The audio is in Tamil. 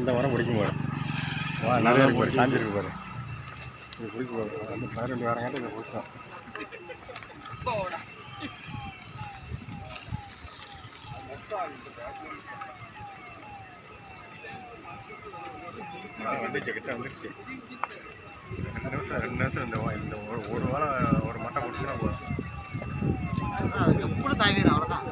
இந்த வாரம் பிடிக்கும் பாரு. வா நிறையா இருக்கு பாரு, காஞ்சிருக்கு பாரு. இது பிடிக்க பாரு. அந்த சார் 2 வாரங்காட்டி இதை பிடிச்சோம். வந்துச்சு, கிட்ட வந்துருச்சு. 2 நிமிஷம் இந்த ஒரு வாரம் ஒரு மட்டை பிடிச்சினா போதும். எப்படி தாய்வீர் அவ்வளோதான்.